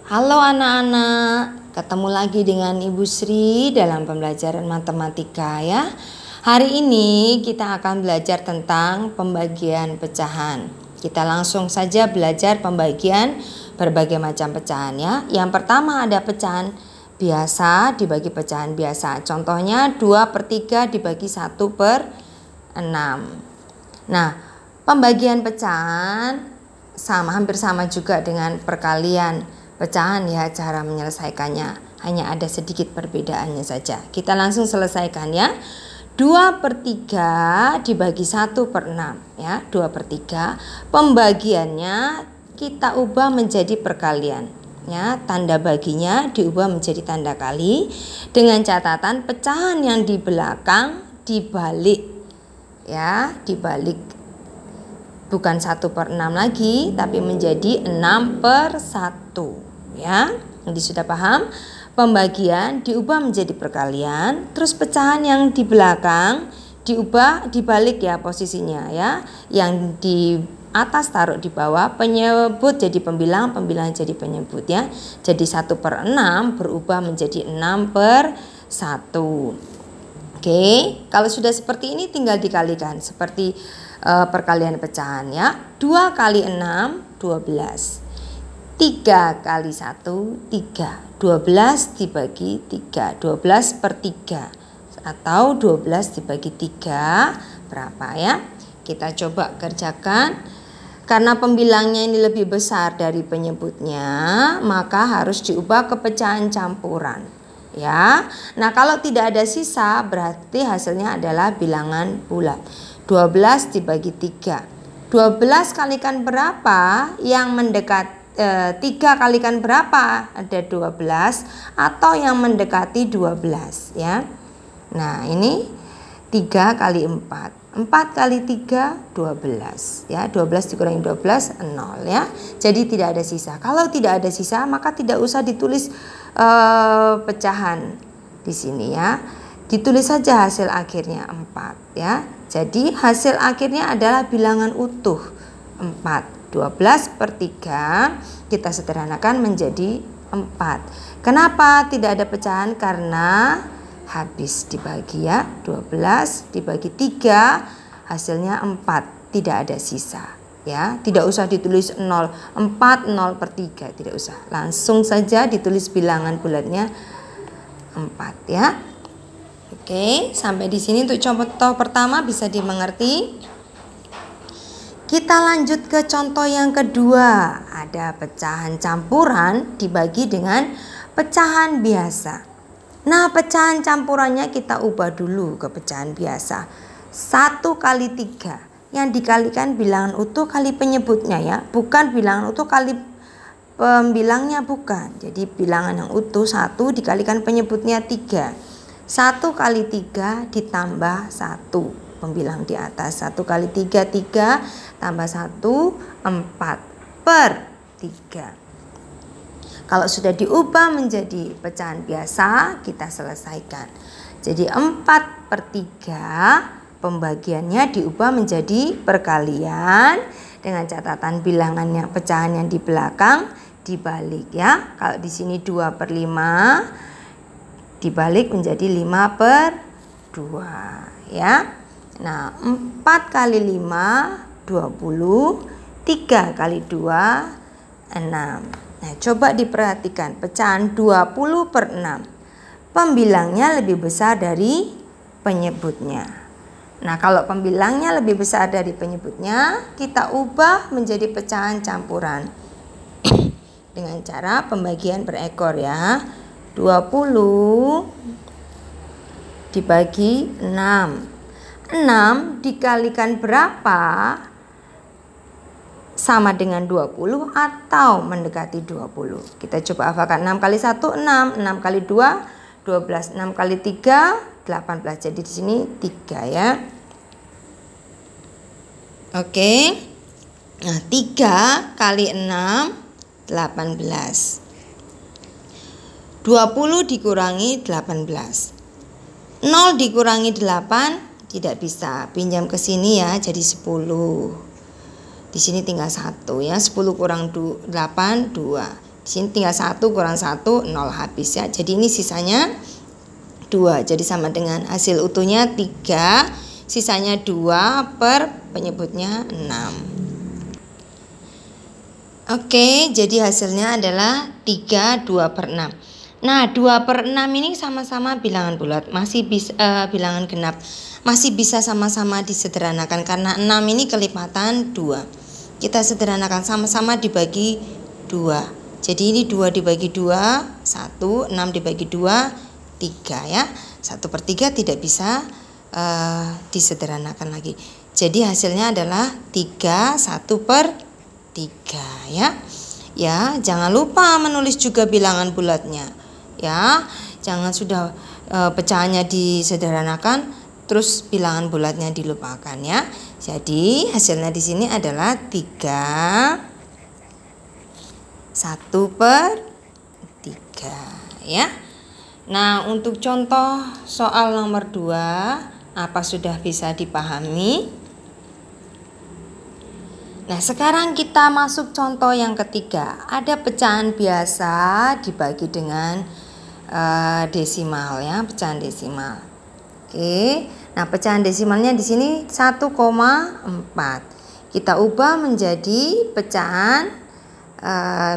Halo anak-anak, ketemu lagi dengan Ibu Sri dalam pembelajaran matematika ya. Hari ini kita akan belajar tentang pembagian pecahan. Kita langsung saja belajar pembagian berbagai macam pecahan ya. Yang pertama ada pecahan biasa dibagi pecahan biasa. Contohnya 2/3 dibagi 1/6. Nah, pembagian pecahan hampir sama juga dengan perkalian pecahan ya, cara menyelesaikannya hanya ada sedikit perbedaannya saja. Kita langsung selesaikan ya. 2/3 dibagi 1/6 ya, 2/3. Pembagiannya kita ubah menjadi perkalian ya, tanda baginya diubah menjadi tanda kali dengan catatan pecahan yang di belakang dibalik ya, dibalik. Bukan 1/6 lagi, tapi menjadi 6/1 ya. Jadi sudah paham? Pembagian diubah menjadi perkalian, terus pecahan yang di belakang diubah dibalik ya posisinya ya. Yang di atas taruh di bawah, penyebut jadi pembilang, pembilang jadi penyebut ya. Jadi 1/6 berubah menjadi 6/1. Oke, kalau sudah seperti ini tinggal dikalikan seperti perkalian pecahan ya. 2 kali 6 12, 3 kali 1 3, 12 dibagi 3, 12/3 atau 12 dibagi 3 berapa ya? Kita coba kerjakan. Karena pembilangnya ini lebih besar dari penyebutnya, maka harus diubah ke pecahan campuran ya. Nah, kalau tidak ada sisa berarti hasilnya adalah bilangan bulat. 12 dibagi 3. 12 kalikan berapa? Yang mendekat 3 kalikan berapa? Ada 12 atau yang mendekati 12 ya. Nah, ini 3 kali 4. 4 kali 3 12 ya. 12 dikurangi 12 0 ya. Jadi tidak ada sisa. Kalau tidak ada sisa maka tidak usah ditulis pecahan di sini ya. Ditulis saja hasil akhirnya 4 ya. Jadi hasil akhirnya adalah bilangan utuh 4. 12/3 kita sederhanakan menjadi 4. Kenapa tidak ada pecahan? Karena habis dibagi ya. 12 dibagi 3 hasilnya 4. Tidak ada sisa ya. Tidak usah ditulis 0, 4 0/3, tidak usah. Langsung saja ditulis bilangan bulatnya 4 ya. Oke, sampai di sini untuk contoh pertama bisa dimengerti. Kita lanjut ke contoh yang kedua. Ada pecahan campuran dibagi dengan pecahan biasa. Nah, pecahan campurannya kita ubah dulu ke pecahan biasa. 1 kali 3 yang dikalikan bilangan utuh kali penyebutnya ya. Bukan bilangan utuh kali pembilangnya, bukan. Jadi bilangan yang utuh 1 dikalikan penyebutnya 3. 1 kali 3 ditambah 1 pembilang di atas. 1 kali 3 3 tambah 1 4/3. Kalau sudah diubah menjadi pecahan biasa kita selesaikan. Jadi 4/3 pembagiannya diubah menjadi perkalian dengan catatan bilangannya pecahan yang di belakang dibalik ya. Kalau di sini 2/5 dibalik menjadi 5/2 ya. Nah, 4 kali 5 20, 3 kali 2 6. Nah, coba diperhatikan pecahan 20/6. Pembilangnya lebih besar dari penyebutnya. Nah, kalau pembilangnya lebih besar dari penyebutnya, kita ubah menjadi pecahan campuran dengan cara pembagian berekor ya. 20 dibagi 6. 6 dikalikan berapa? Sama dengan 20 atau mendekati 20. Kita coba hafalkan. 6 kali 1 6, 6 kali 2 12, 6 kali 3 18. Jadi di sini 3 ya. Oke. Nah, 3 kali 6 18. 20 dikurangi 18. 0 dikurangi 8 tidak bisa. Pinjam ke sini ya, jadi 10. Di sini tinggal 1 ya. 10 kurang 8 2. Di sini tinggal 1 kurang 1, 0 habis ya. Jadi ini sisanya 2. Jadi sama dengan hasil utuhnya 3, sisanya 2 per penyebutnya 6. Oke, jadi hasilnya adalah 3, 2 per 6. Nah, 2 per 6 ini sama-sama bilangan bulat, masih bisa bilangan genap. Masih bisa sama-sama disederhanakan karena 6 ini kelipatan 2. Kita sederhanakan, sama-sama dibagi 2. Jadi ini 2 dibagi 2, 1, 6 dibagi 2, 3 ya. 1/3 tidak bisa disederhanakan lagi. Jadi hasilnya adalah 3, 1/3 ya. Ya, jangan lupa menulis juga bilangan bulatnya. Ya, jangan sudah pecahannya disederhanakan terus bilangan bulatnya dilupakan ya. Jadi hasilnya di sini adalah 3, 1/3 ya. Nah, untuk contoh soal nomor 2, apa sudah bisa dipahami? Nah, sekarang kita masuk contoh yang ketiga. Ada pecahan biasa dibagi dengan desimal ya, pecahan desimal. Oke. Nah, pecahan desimalnya di sini 1,4. Kita ubah menjadi pecahan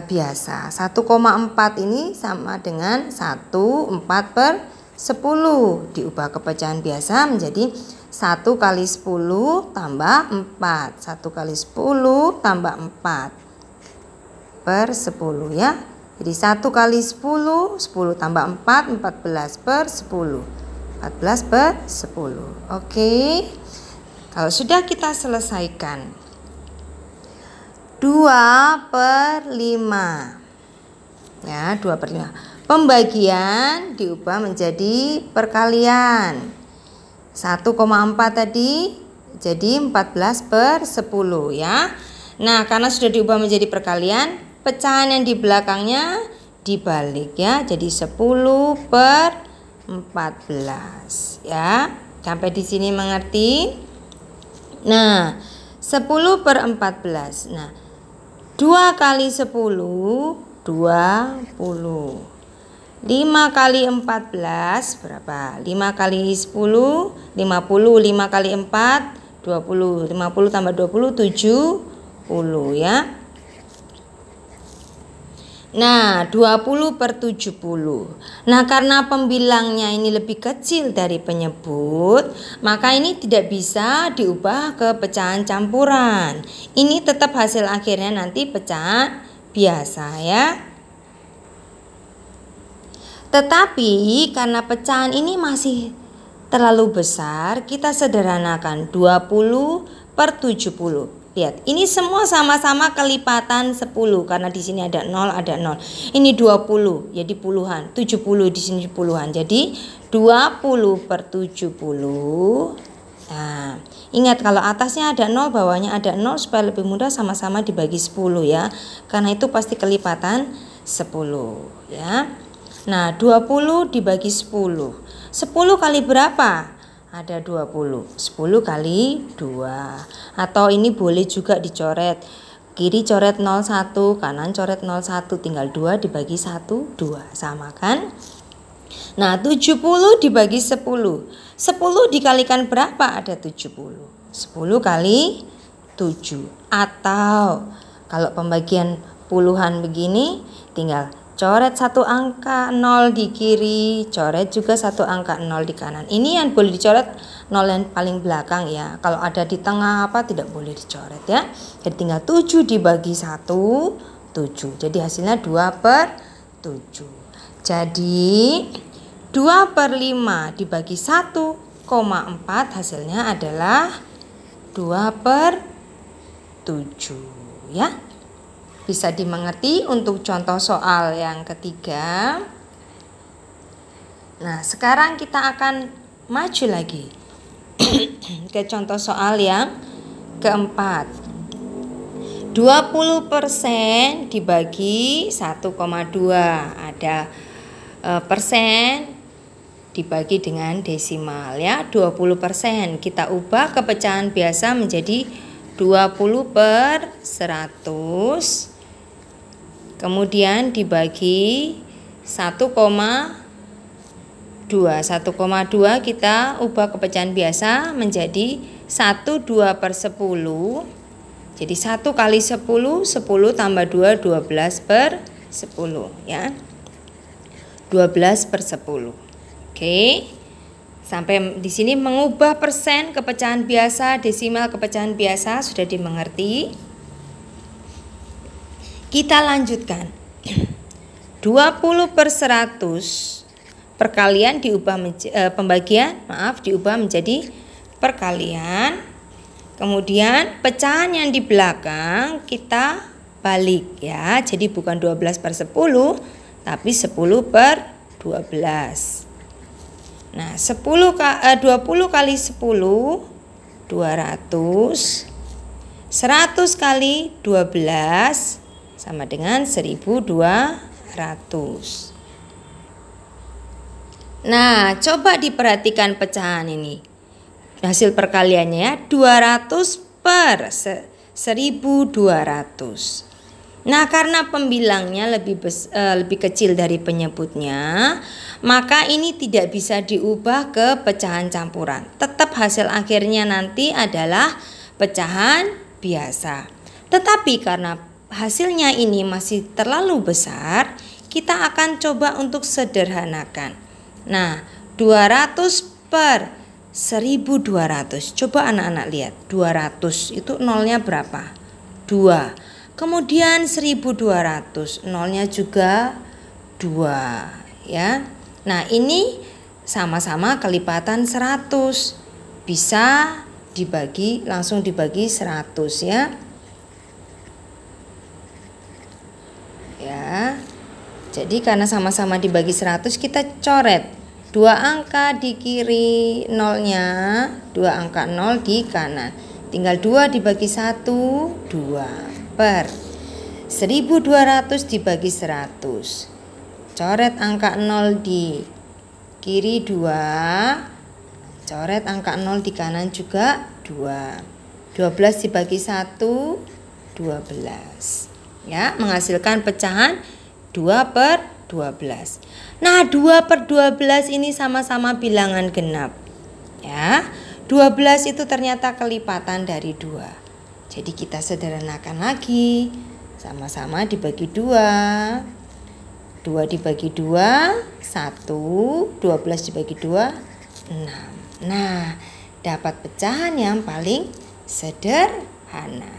biasa. 1,4 ini sama dengan 1/4/10. Diubah ke pecahan biasa menjadi 1 kali 10 tambah 4. 1 kali 10 tambah 4/10 ya. Jadi 1 kali 10, 10 tambah 4, 14/10. 14/10. Oke. Kalau sudah kita selesaikan 2/5. Ya, 2/5. Pembagian diubah menjadi perkalian. 1,4 tadi jadi 14/10 ya. Nah, karena sudah diubah menjadi perkalian, pecahan yang di belakangnya dibalik ya. Jadi 10/14 ya. Sampai di sini mengerti? Nah, 10/14. Nah, 2 kali 10 20. 5 kali 14 berapa? 5 kali 10 50. 5 kali 4 20. 50 tambah 20 70 ya. Nah, 20/70. Nah, karena pembilangnya ini lebih kecil dari penyebut, maka ini tidak bisa diubah ke pecahan campuran. Ini tetap hasil akhirnya nanti pecahan biasa ya. Tetapi karena pecahan ini masih terlalu besar, kita sederhanakan 20/70. Lihat, ini semua sama-sama kelipatan 10 karena di sini ada 0, ada 0. Ini 20, jadi puluhan. 70 di sini puluhan. Jadi 20/70. Nah, ingat kalau atasnya ada 0, bawahnya ada 0 supaya lebih mudah, sama-sama dibagi 10 ya. Karena itu pasti kelipatan 10 ya. Nah, 20 dibagi 10. 10 kali berapa? Ada 20. 10 kali 2. Atau ini boleh juga dicoret. Kiri coret 01, kanan coret 01. Tinggal 2 dibagi 1, 2. Sama kan? Nah, 70 dibagi 10. 10 dikalikan berapa? Ada 70. 10 kali 7. Atau kalau pembagian puluhan begini, tinggal coret 1 angka 0 di kiri, coret juga 1 angka 0 di kanan. Ini yang boleh dicoret 0 yang paling belakang ya. Kalau ada di tengah apa tidak boleh dicoret ya. Jadi tinggal 7 dibagi 1, 7. Jadi hasilnya 2/7. Jadi 2/5 dibagi 1,4 hasilnya adalah 2/7 ya. Bisa dimengerti untuk contoh soal yang ketiga. Nah, sekarang kita akan maju lagi ke contoh soal yang keempat. 20% dibagi 1,2. Ada persen dibagi dengan desimal ya. 20% kita ubah ke pecahan biasa menjadi 20/100 kemudian dibagi 1,2. 1,2 kita ubah ke pecahan biasa menjadi 1/2/10. Jadi 1 kali 10, 10 tambah 2, 12/10 ya. 12/10. Oke. Sampai di sini mengubah persen ke pecahan biasa, desimal ke pecahan biasa sudah dimengerti. Kita lanjutkan. 20/100 perkalian diubah diubah menjadi perkalian. Kemudian pecahan yang di belakang kita balik ya. Jadi bukan 12/10 tapi 10/12. Nah, 20 kali 10 200. 100 kali 12 sama dengan 1200. Nah, coba diperhatikan pecahan ini. Hasil perkaliannya ya, 200/1200. Nah, karena pembilangnya lebih kecil dari penyebutnya, maka ini tidak bisa diubah ke pecahan campuran. Tetap hasil akhirnya nanti adalah pecahan biasa. Tetapi karena hasilnya ini masih terlalu besar, kita akan coba untuk sederhanakan. Nah, 200/1200. Coba anak-anak lihat, 200 itu nolnya berapa? 2. Kemudian 1200, nolnya juga 2 ya. Nah, ini sama-sama kelipatan 100. Bisa langsung dibagi 100 ya. Ya. Jadi karena sama-sama dibagi 100, kita coret 2 angka di kiri nolnya, 2 angka 0 di kanan. Tinggal 2 dibagi 1, 2 per 1200 dibagi 100. Coret angka 0 di kiri 2, coret angka 0 di kanan juga 2. 12 dibagi 1, 12. Ya, menghasilkan pecahan 2/12. Nah, 2/12 ini sama-sama bilangan genap. Ya, 12 itu ternyata kelipatan dari 2. Jadi kita sederhanakan lagi. Sama-sama dibagi 2. 2 dibagi 2, 1. 12 dibagi 2, 6. Nah, dapat pecahan yang paling sederhana.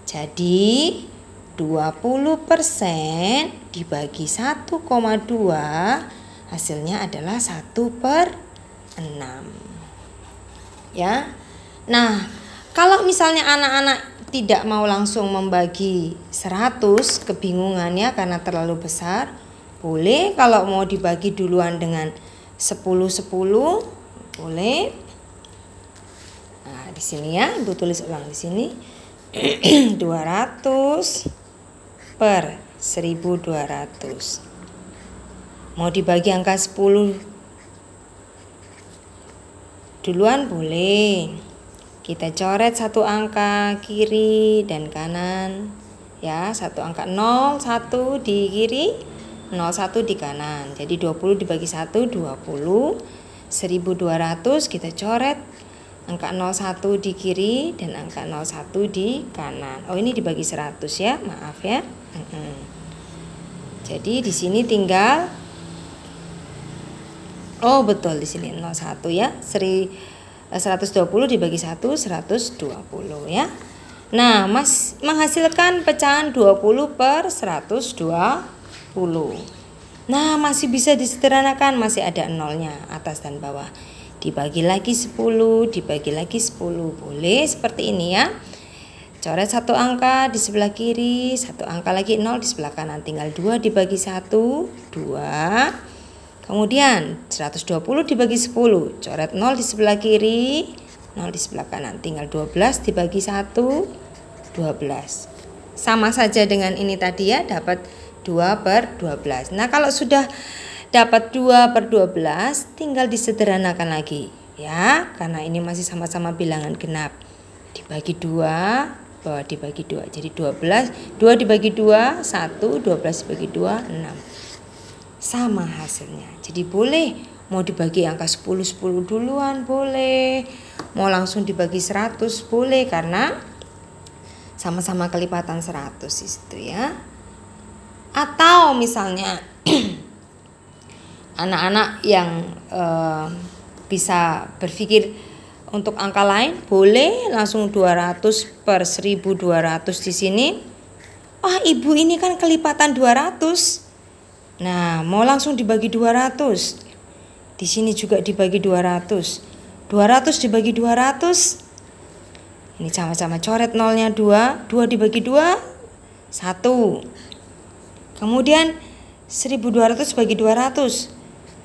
Jadi 20% dibagi 1,2 hasilnya adalah 1/6. Ya. Nah, kalau misalnya anak-anak tidak mau langsung membagi 100, kebingungannya karena terlalu besar, boleh kalau mau dibagi duluan dengan 10/10, boleh. Nah, di sini ya, Ibu tulis ulang di sini. 200/1200. Mau dibagi angka 10 duluan boleh. Kita coret satu angka kiri dan kanan. Ya, satu angka 01 di kiri, 01 di kanan. Jadi 20 dibagi 1, 20. 1200 kita coret angka 01 di kiri dan angka 01 di kanan. Oh, ini dibagi 100 ya, maaf ya. Jadi di sini tinggal, oh betul di sini 01 ya. 120 dibagi 1, 120 ya. Nah, menghasilkan pecahan 20/120. Nah, masih bisa disederhanakan, masih ada nolnya atas dan bawah. Dibagi lagi 10, dibagi lagi 10. Boleh seperti ini ya. Coret satu angka di sebelah kiri, satu angka lagi 0 di sebelah kanan. Tinggal 2 dibagi 1, 2. Kemudian 120 dibagi 10, coret 0 di sebelah kiri, 0 di sebelah kanan. Tinggal 12 dibagi 1, 12. Sama saja dengan ini tadi ya, dapat 2/12. Nah, kalau sudah dapat 2/12, tinggal disederhanakan lagi ya, karena ini masih sama-sama bilangan genap. Dibagi 2, bawah dibagi 2. Jadi 12, 2 dibagi 2, 1, 12 dibagi 2, 6. Sama hasilnya. Jadi boleh mau dibagi angka 10, 10 duluan boleh. Mau langsung dibagi 100 boleh, karena sama-sama kelipatan 100 itu ya. Atau misalnya anak-anak yang bisa berpikir untuk angka lain, boleh langsung 200 per 1200 di sini. Wah, ibu ini kan kelipatan 200. Nah, mau langsung dibagi 200. Di sini juga dibagi 200. 200 dibagi 200. Ini sama-sama coret nolnya 2. 2 dibagi 2, 1. Kemudian 1200 bagi 200.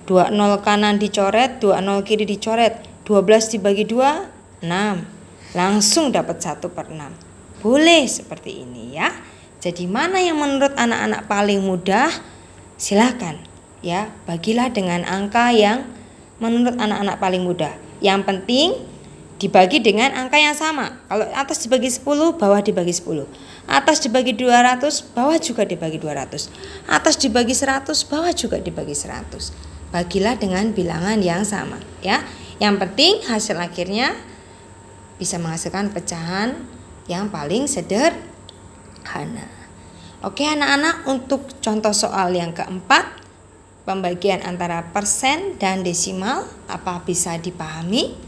2 nol kanan dicoret, 2 nol kiri dicoret. 12 dibagi 2, 6. Langsung dapat 1 per 6. Boleh seperti ini ya. Jadi mana yang menurut anak-anak paling mudah? Silakan ya, bagilah dengan angka yang menurut anak-anak paling mudah. Yang penting dibagi dengan angka yang sama. Kalau atas dibagi 10, bawah dibagi 10. Atas dibagi 200, bawah juga dibagi 200. Atas dibagi 100, bawah juga dibagi 100. Bagilah dengan bilangan yang sama ya. Yang penting hasil akhirnya bisa menghasilkan pecahan yang paling sederhana. Oke anak-anak, untuk contoh soal yang keempat, pembagian antara persen dan desimal, apa bisa dipahami?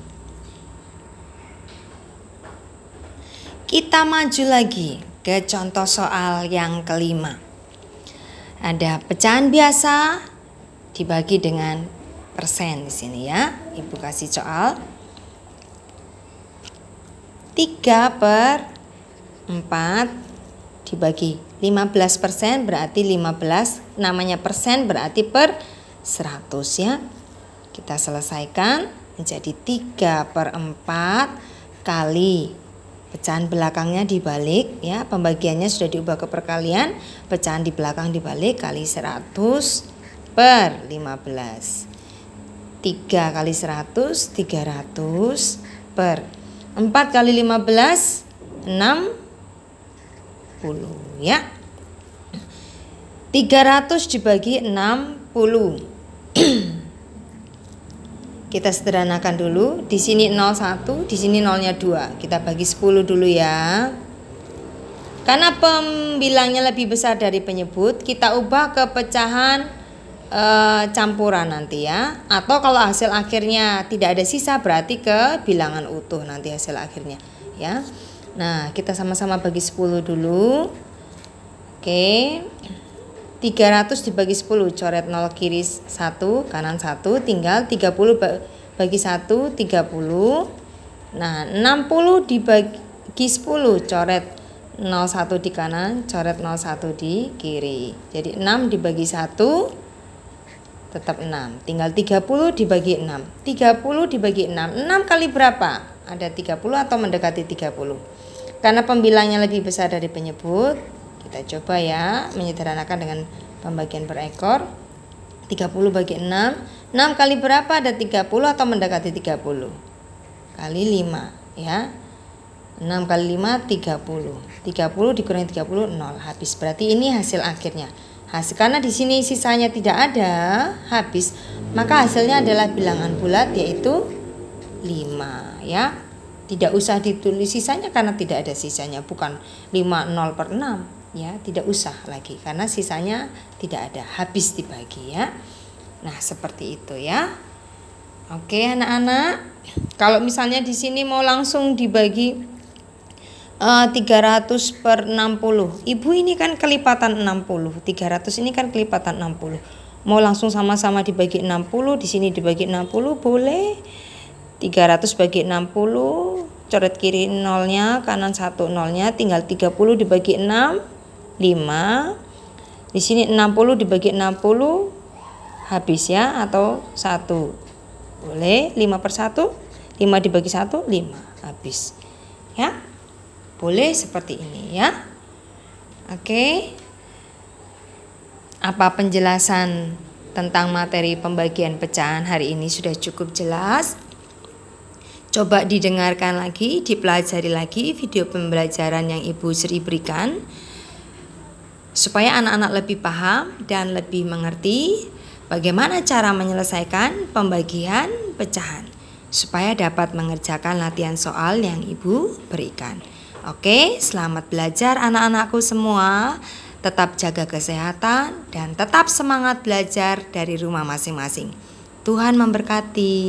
Kita maju lagi ke contoh soal yang kelima. Ada pecahan biasa dibagi dengan persen di sini ya. Ibu kasih soal 3 per 4 dibagi 15% berarti 15. Namanya persen berarti per 100 ya. Kita selesaikan menjadi 3 per 4 kali pecahan belakangnya dibalik ya. Pembagiannya sudah diubah ke perkalian. Pecahan di belakang dibalik kali 100 per 15. 3 kali 100, 300 per 4 kali 15, 60 ya. 300 dibagi 60. Kita sederhanakan dulu. Di sini 01, di sini nolnya 2. Kita bagi 10 dulu ya. Karena pembilangnya lebih besar dari penyebut, kita ubah ke pecahan campuran nanti ya. Atau kalau hasil akhirnya tidak ada sisa, berarti ke bilangan utuh nanti hasil akhirnya ya. Nah, kita sama-sama bagi 10 dulu. Oke. 300 dibagi 10, coret 0 kiri 1, kanan 1, tinggal 30 bagi 1, 30. Nah, 60 dibagi 10, coret 01 di kanan, coret 01 di kiri. Jadi 6 dibagi 1 tetap 6. Tinggal 30 dibagi 6. 30 dibagi 6. 6 kali berapa? Ada 30 atau mendekati 30. Karena pembilangnya lebih besar dari penyebut, kita coba ya menyederhanakan dengan pembagian per ekor. 30 bagi 6. 6 kali berapa? Ada 30 atau mendekati 30? Kali 5 ya. 6 kali 5 30. 30 dikurangi 30 0. Habis. Berarti ini hasil akhirnya. Karena di sini sisanya tidak ada, habis, maka hasilnya adalah bilangan bulat yaitu 5 ya. Tidak usah ditulis sisanya karena tidak ada sisanya, bukan 5 0 per 6 ya, tidak usah lagi karena sisanya tidak ada, habis dibagi ya. Nah, seperti itu ya. Oke anak-anak, kalau misalnya di sini mau langsung dibagi 300 per 60. Ibu ini kan kelipatan 60. 300 ini kan kelipatan 60. Mau langsung sama-sama dibagi 60, di sini dibagi 60 boleh. 300 bagi 60, coret kiri nolnya, kanan 1 nolnya, tinggal 30 dibagi 6, 5. Di sini 60 dibagi 60 habis ya, atau 1. Boleh 5 per 1, 5 dibagi 1, 5 habis. Ya. Boleh seperti ini ya. Oke. Apa penjelasan tentang materi pembagian pecahan hari ini sudah cukup jelas? Coba didengarkan lagi, dipelajari lagi video pembelajaran yang Ibu Sri berikan, supaya anak-anak lebih paham dan lebih mengerti bagaimana cara menyelesaikan pembagian pecahan, supaya dapat mengerjakan latihan soal yang Ibu berikan. Oke, selamat belajar anak-anakku semua. Tetap jaga kesehatan dan tetap semangat belajar dari rumah masing-masing. Tuhan memberkati.